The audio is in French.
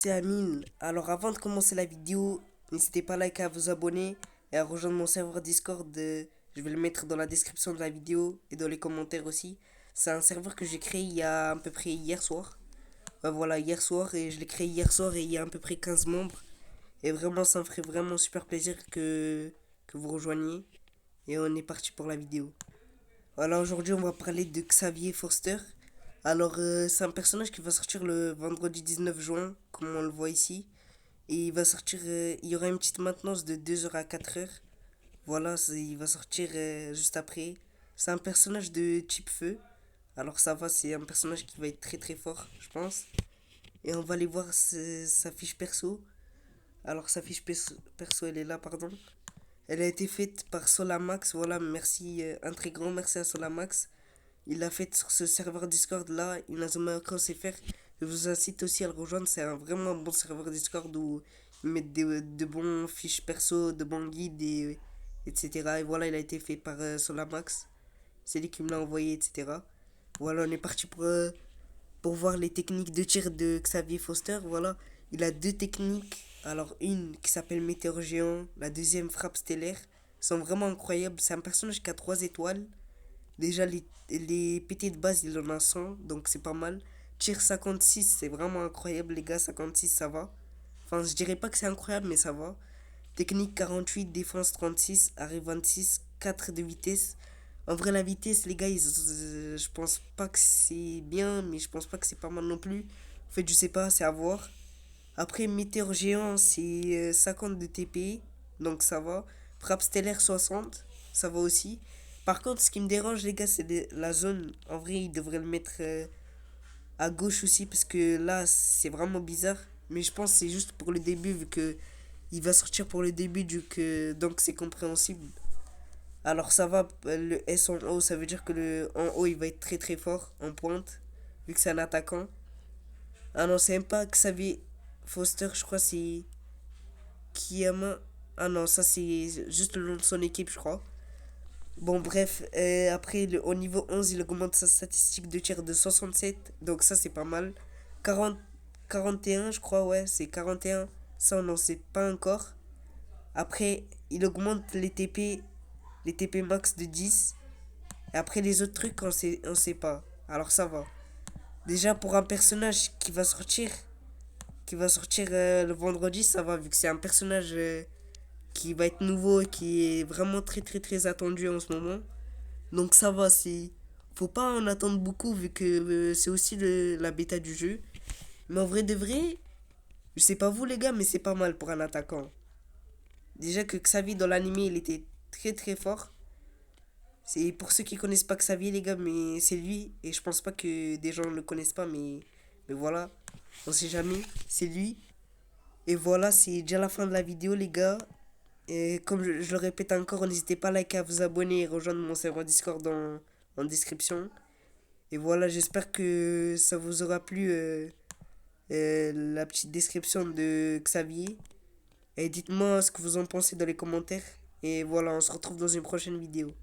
C'est Amine. Alors avant de commencer la vidéo, n'hésitez pas à liker, à vous abonner et à rejoindre mon serveur Discord. Je vais le mettre dans la description de la vidéo et dans les commentaires aussi. C'est un serveur que j'ai créé il y a à peu près hier soir. Voilà, hier soir et je l'ai créé hier soir et il y a à peu près 15 membres. Et vraiment, ça me ferait vraiment super plaisir que vous rejoigniez. Et on est parti pour la vidéo. Voilà, aujourd'hui on va parler de Xavier Foster. Alors, c'est un personnage qui va sortir le vendredi 19 juin, comme on le voit ici. Et il va sortir, il y aura une petite maintenance de 2 heures à 4 heures. Voilà, il va sortir juste après. C'est un personnage de type feu. Alors ça va, c'est un personnage qui va être très très fort, je pense. Et on va aller voir sa fiche perso. Alors sa fiche perso, elle est là, pardon. Elle a été faite par Solamax. Voilà, merci, un très grand merci à Solamax. Il l'a fait sur ce serveur Discord là, Inazuma CFR. Je vous incite aussi à le rejoindre. C'est un vraiment bon serveur Discord où ils mettent de bons fiches perso, de bons guides, etc. Et voilà, il a été fait par Solamax. C'est lui qui me l'a envoyé, etc. Voilà, on est parti pour voir les techniques de tir de Xavier Foster. Voilà, il a deux techniques. Alors, une qui s'appelle Météor Géant, la deuxième Frappe Stellaire. Ils sont vraiment incroyables. C'est un personnage qui a 3 étoiles. Déjà, les PT de base, il en a 100, donc c'est pas mal. Tir 56, c'est vraiment incroyable, les gars. 56, ça va. Enfin, je dirais pas que c'est incroyable, mais ça va. Technique 48, défense 36, arrêt 26, 4 de vitesse. En vrai, la vitesse, les gars, je pense pas que c'est bien, mais je pense pas que c'est pas mal non plus. En fait, je sais pas, c'est à voir. Après, Météor Géant, c'est 50 de TP, donc ça va. Frappe Stellaire 60, ça va aussi. Par contre, ce qui me dérange, les gars, c'est la zone. En vrai, ils devraient le mettre à gauche aussi, parce que là, c'est vraiment bizarre. Mais je pense que c'est juste pour le début, vu que il va sortir pour le début, donc c'est compréhensible. Alors ça va, le S en haut, ça veut dire que le en haut, il va être très très fort en pointe, vu que c'est un attaquant. Ah non, c'est même pas Xavier Foster, je crois, c'est Kiyama. Ah non, ça c'est juste le nom de son équipe, je crois. Bon, bref, après, au niveau 11 il augmente sa statistique de tir de 67. Donc, ça, c'est pas mal. 40, 41, je crois, ouais, c'est 41. Ça, on n'en sait pas encore. Après, il augmente les TP max de 10. Et après, les autres trucs, on sait pas. Alors, ça va. Déjà, pour un personnage qui va sortir le vendredi, ça va, vu que c'est un personnage qui va être nouveau et qui est vraiment très, très, très attendu en ce moment. Donc ça va, c'est. Faut pas en attendre beaucoup vu que c'est aussi la bêta du jeu. Mais en vrai de vrai, je sais pas vous les gars, mais c'est pas mal pour un attaquant. Déjà que Xavi dans l'animé, il était très très fort. C'est pour ceux qui connaissent pas Xavier les gars, mais c'est lui. Et je pense pas que des gens le connaissent pas, mais voilà. On sait jamais, c'est lui. Et voilà, c'est déjà la fin de la vidéo les gars. Et comme je le répète encore, n'hésitez pas à liker, à vous abonner et rejoindre mon serveur Discord en description. Et voilà, j'espère que ça vous aura plu la petite description de Xavier. Et dites-moi ce que vous en pensez dans les commentaires. Et voilà, on se retrouve dans une prochaine vidéo.